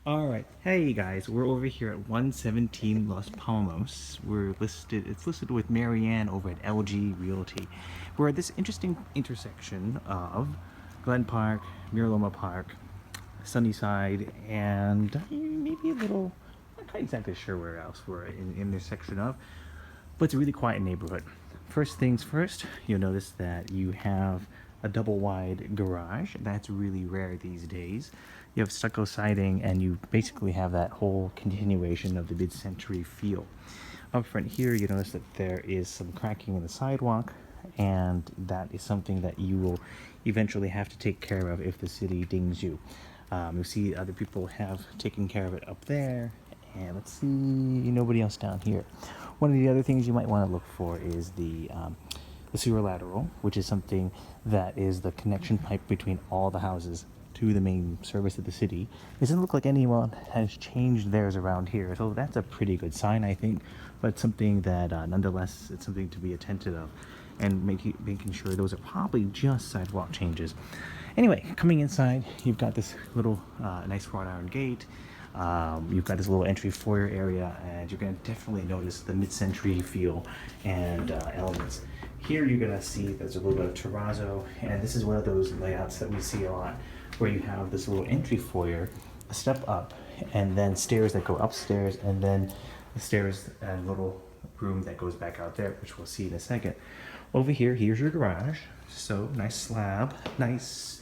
All right, hey guys, we're over here at 117 Los Palmos. It's listed with Marianne over at LG Realty. We're at this interesting intersection of Glen Park, Miraloma Park, Sunnyside, and maybe a little, I'm not quite exactly sure where else we're in this section of, but it's a really quiet neighborhood. First things first, you'll notice that you have a double wide garage. That's really rare these days. You have stucco siding, and you basically have that whole continuation of the mid-century feel. Up front here, you notice that there is some cracking in the sidewalk, and that is something that you will eventually have to take care of if the city dings you. You see other people have taken care of it up there, and let's see, nobody else down here. One of the other things you might want to look for is the sewer lateral, which is something that is the connection pipe between all the houses to the main service of the city. It doesn't look like anyone has changed theirs around here, so that's a pretty good sign, I think. But something that, nonetheless, it's something to be attentive of, and making sure those are probably just sidewalk changes. Anyway, coming inside, you've got this little nice wrought iron gate. You've got this little entry foyer area, and you're going to definitely notice the mid-century feel and elements. Here you're going to see there's a little bit of terrazzo, and this is one of those layouts that we see a lot, where you have this little entry foyer, a step up, and then stairs that go upstairs, and then the stairs and little room that goes back out there, which we'll see in a second. Over here, here's your garage. So nice slab, nice,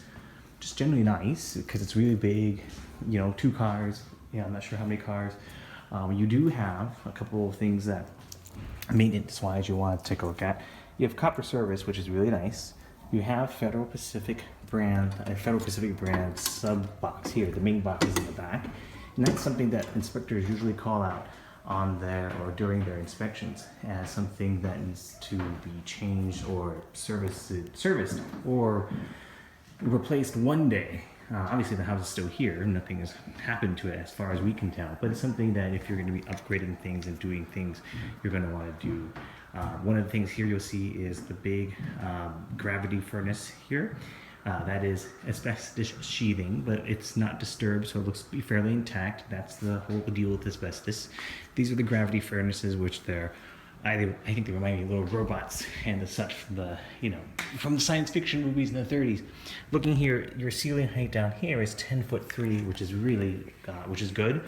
just generally nice, because it's really big, 2 cars. I'm not sure how many cars. You do have a couple of things that maintenance-wise you want to take a look at. You have copper service, which is really nice. You have Federal Pacific brand sub box here. The main box is in the back, and that's something that inspectors usually call out on their or during their inspections as something that needs to be changed or serviced or replaced one day. Obviously, the house is still here. Nothing has happened to it as far as we can tell. But it's something that if you're going to be upgrading things and doing things, you're going to want to do. One of the things here you'll see is the big gravity furnace here. That is asbestos sheathing, but it's not disturbed, so it looks to be fairly intact. That's the whole deal with asbestos. These are the gravity furnaces, which I think they remind me of little robots and such from the science fiction movies in the 30s. Looking here, your ceiling height down here is 10'3", which is which is good.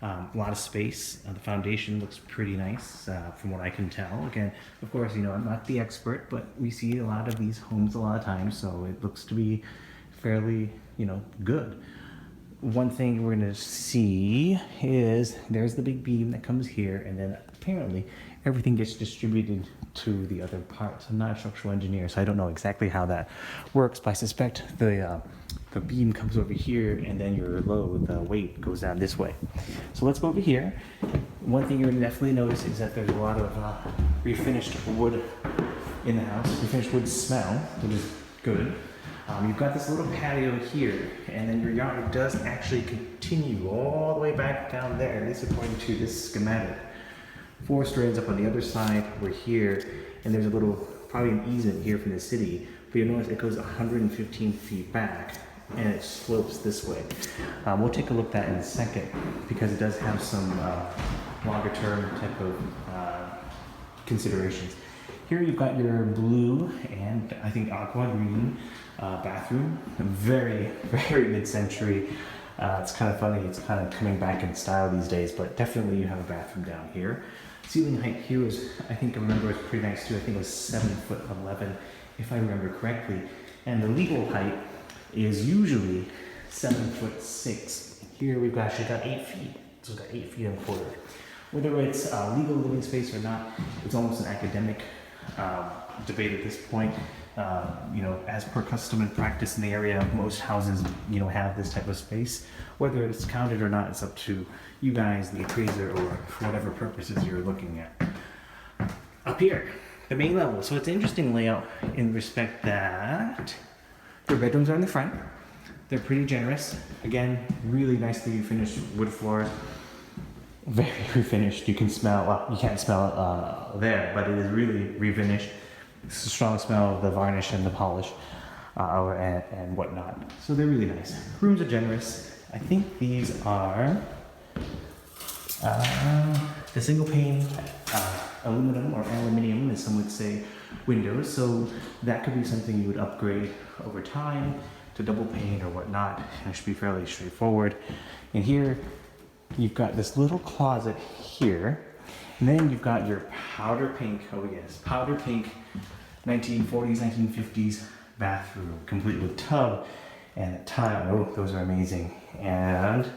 A lot of space. The foundation looks pretty nice from what I can tell. Again, of course, I'm not the expert, but we see a lot of these homes a lot of times, so it looks to be fairly, good. One thing we're going to see is there's the big beam that comes here, and then apparently everything gets distributed to the other parts. I'm not a structural engineer, so I don't know exactly how that works, but I suspect the beam comes over here, and then your load, the weight, goes down this way. So let's go over here. One thing you're going to definitely notice is that there's a lot of refinished wood in the house. Refinished wood smell, which is good. You've got this little patio here, and then your yard does actually continue all the way back down there, at least according to this schematic. 4 strands up on the other side. We're here, and there's a little, probably an easement here from the city, but you'll notice it goes 115 feet back, and it slopes this way. We'll take a look at that in a second, because it does have some longer term type of considerations. Here you've got your blue and I think aqua green bathroom. Very, very mid-century. It's kind of funny, it's kind of coming back in style these days, but definitely you have a bathroom down here. Ceiling height here is, I remember it's pretty nice too. I think it was 7'11", if I remember correctly. And the legal height is usually 7'6". Here we've actually got 8 feet, so we've got 8 feet and a quarter. Whether it's legal living space or not, it's almost an academic debate at this point. As per custom and practice in the area, most houses, have this type of space. Whether it's counted or not, it's up to you guys, the appraiser, or for whatever purposes you're looking at. Up here, the main level. So it's an interesting layout in respect that your bedrooms are in the front. They're pretty generous. Again, really nicely finished wood floors. Very refinished. You can smell, well, you can't smell it there, but it is really refinished. It's a strong smell of the varnish and the polish and whatnot. So they're really nice. Rooms are generous. I think these are the single pane aluminum or aluminium, as some would say, windows. So that could be something you would upgrade over time to double pane or whatnot. And it should be fairly straightforward. And here you've got this little closet here. And then you've got your powder pink, oh yes, powder pink 1940s, 1950s bathroom, complete with tub and a tile. Oh, those are amazing. And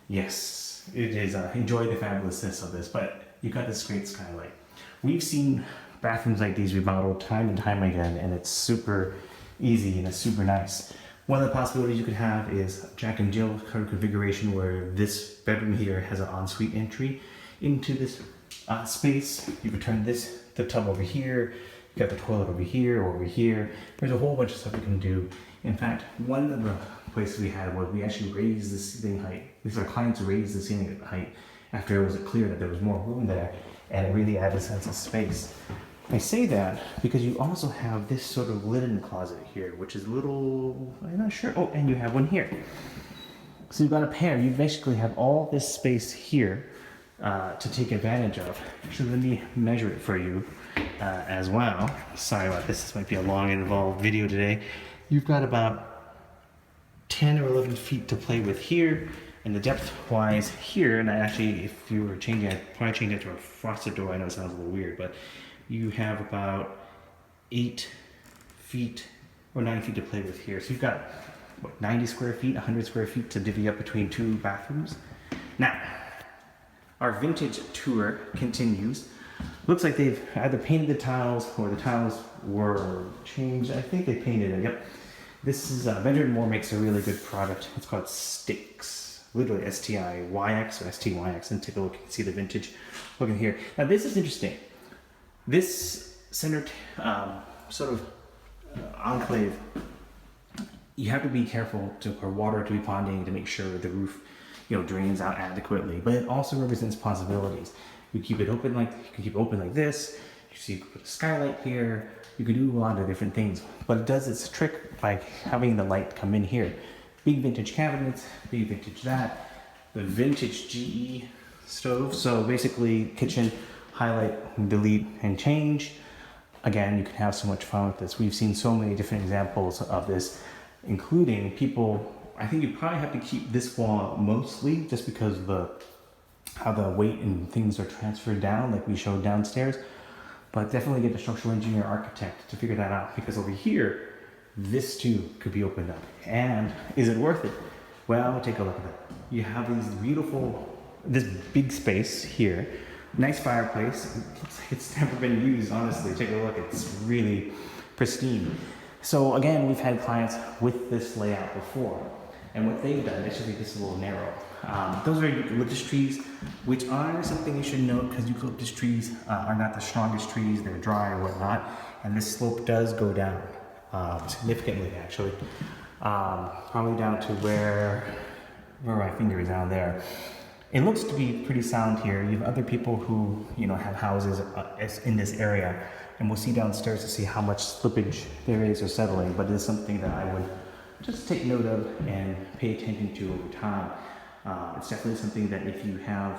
yes, it is, enjoy the fabulousness of this, but you've got this great skylight. We've seen bathrooms like these remodeled time and time again, and it's super easy and it's super nice. One of the possibilities you could have is Jack and Jill kind of configuration where this bedroom here has an ensuite entry into this space. You could turn the tub over here. You got the toilet over here or over here. There's a whole bunch of stuff you can do. In fact, one of the places we had was we actually raised the ceiling height. These our clients raised the ceiling height after it was clear that there was more room there, and it really added a sense of space. I say that because you also have this sort of linen closet here, which is a little, I'm not sure. Oh, and you have one here. So you've got a pair. You basically have all this space here to take advantage of. Actually, let me measure it for you as well. Sorry about this. This might be a long and involved video today. You've got about 10 or 11 feet to play with here, and the depth-wise here, and actually, if you were changing it, I'd probably change it to a frosted door. I know it sounds a little weird, but you have about 8 feet or 9 feet to play with here. So you've got, what, 90 square feet, 100 square feet to divvy up between 2 bathrooms. Now, our vintage tour continues. Looks like they've either painted the tiles or the tiles were changed. I think they painted it, yep. This is, Benjamin Moore makes a really good product. It's called Stix, literally S-T-I-Y-X or S-T-Y-X, and take a look and see the vintage look in here. Now this is interesting. This center sort of enclave, you have to be careful for water to be ponding to make sure the roof, drains out adequately, but it also represents possibilities. You keep it open like, you can keep it open like this. You can put a skylight here. You can do a lot of different things, but it does its trick by having the light come in here. Big vintage cabinets, big vintage that, the vintage GE stove. So basically kitchen, highlight, delete, and change. Again, you can have so much fun with this. We've seen so many different examples of this, including people, I think you probably have to keep this wall mostly just because of how the weight and things are transferred down, like we showed downstairs. But definitely get a structural engineer architect to figure that out, because over here, this too could be opened up. And is it worth it? Well, take a look at it. You have these beautiful, this big space here, nice fireplace. It looks like it's never been used, honestly. Take a look, it's really pristine. So again, we've had clients with this layout before. And what they've done, actually this is a little narrow. Those are eucalyptus trees, which are something you should note, because eucalyptus trees are not the strongest trees. They're dry or whatnot, and this slope does go down significantly, actually. Probably down to where my finger is down there. It looks to be pretty sound here. You have other people who have houses in this area, and we'll see downstairs to see how much slippage there is or settling. But it is something that I would just take note of and pay attention to over time. It's definitely something that if you have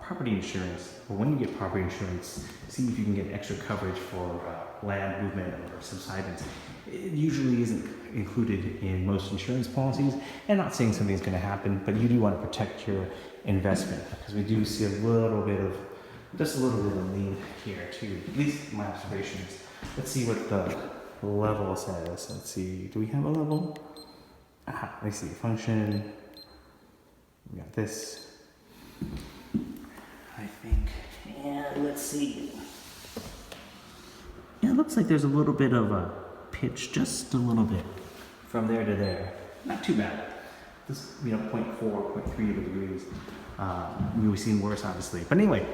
property insurance, or when you get property insurance, see if you can get extra coverage for land movement or subsidence. It usually isn't included in most insurance policies. And not saying something's going to happen, but you do want to protect your investment, because we do see just a little bit of lean here too, at least my observations. Let's see what the level says. Let's see, do we have a level? Let's see, function. We got this, I think, and let's see. Yeah, it looks like there's a little bit of a pitch, just a little bit, from there to there. Not too bad. This, 0.4, 0.3 degrees. We've seen worse, obviously. But anyway,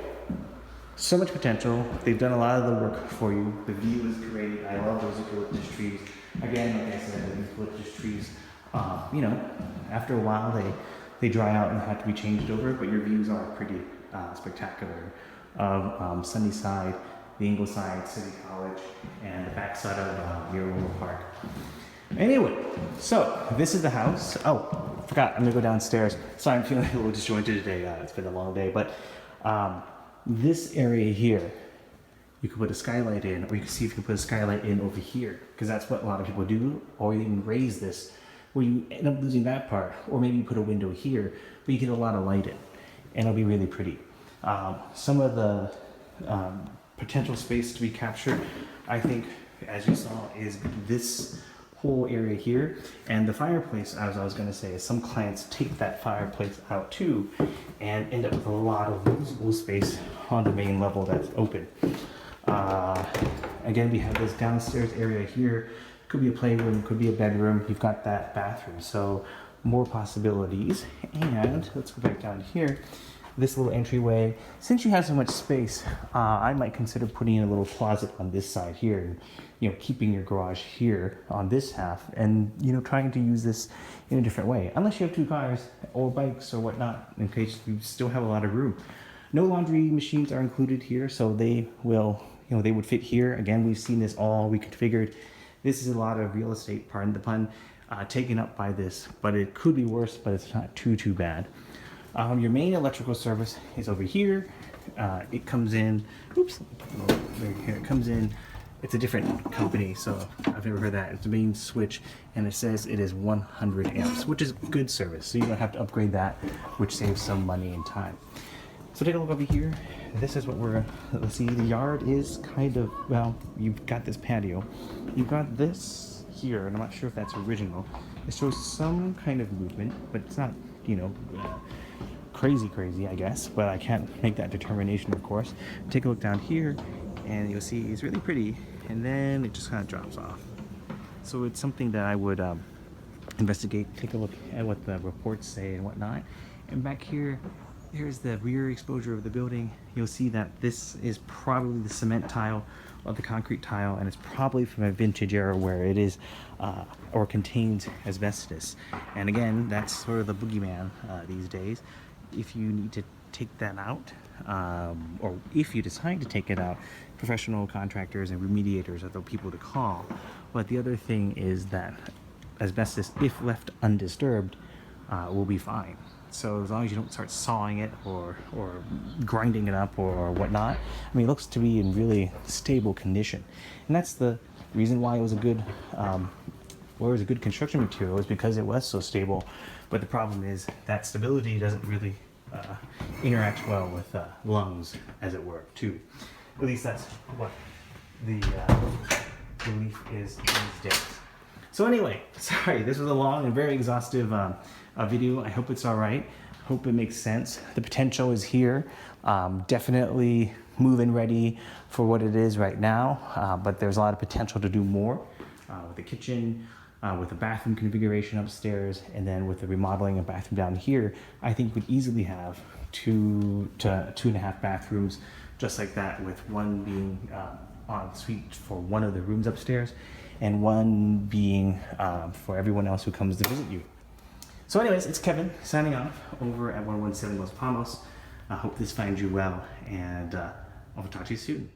so much potential. They've done a lot of the work for you. The view is great. I love those eucalyptus trees. Again, like I said, the eucalyptus trees, after a while, they dry out and have to be changed over, but your views are pretty spectacular of Sunnyside, the Ingleside City College, and the backside of Muir Park. Anyway, so this is the house. Oh, forgot, I'm gonna go downstairs. Sorry, I'm feeling a little disjointed today. It's been a long day, but this area here, you could put a skylight in, or you can see if you can put a skylight in over here, because that's what a lot of people do, or you even raise this, where you end up losing that part, or maybe you put a window here, but you get a lot of light in, and it'll be really pretty. Some of the potential space to be captured, I think, as you saw, is this whole area here. And the fireplace, as I was going to say, is some clients take that fireplace out too and end up with a lot of usable space on the main level that's open. Again, we have this downstairs area here. Could be a playroom, could be a bedroom. You've got that bathroom, so more possibilities. And let's go back down here. This little entryway, since you have so much space, I might consider putting in a little closet on this side here, and keeping your garage here on this half, and trying to use this in a different way, unless you have 2 cars or bikes or whatnot, in case you still have a lot of room. No laundry machines are included here, so they will, they would fit here. Again, we've seen this all reconfigured. This is a lot of real estate, pardon the pun, taken up by this, but it could be worse, but it's not too bad. Your main electrical service is over here. It comes in, here it comes in. It's a different company, so I've never heard that. It's the main switch, and it says it is 100 amps, which is good service, so you don't have to upgrade that, which saves some money and time. So take a look over here. This is what let's see, the yard is kind of, well, you've got this patio. You've got this here, and I'm not sure if that's original. It shows some kind of movement, but it's not, crazy, I guess, but I can't make that determination, of course. Take a look down here, and you'll see it's really pretty, and then it just kind of drops off. So it's something that I would investigate, take a look at what the reports say and whatnot. And back here, here's the rear exposure of the building. You'll see that this is probably the cement tile or the concrete tile, and it's probably from a vintage era where it is or contains asbestos. And again, that's sort of the boogeyman these days. If you need to take that out, or if you decide to take it out, professional contractors and remediators are the people to call. But the other thing is that asbestos, if left undisturbed, will be fine. So as long as you don't start sawing it or grinding it up or whatnot, I mean, it looks to be in really stable condition. And that's the reason why it was a good, construction material, is because it was so stable. But the problem is that stability doesn't really interact well with lungs, as it were, too. At least that's what the belief is these days. So anyway, sorry, this was a long and very exhaustive video. I hope it's all right. Hope it makes sense. The potential is here. Definitely move-in ready for what it is right now, but there's a lot of potential to do more with the kitchen, with the bathroom configuration upstairs, and then with the remodeling of bathroom down here. I think we could easily have 2 to 2.5 bathrooms just like that, with one being en suite for one of the rooms upstairs, and one being for everyone else who comes to visit you. So anyways, it's Kevin signing off over at 117 Los Palmos. I hope this finds you well, and I'll talk to you soon.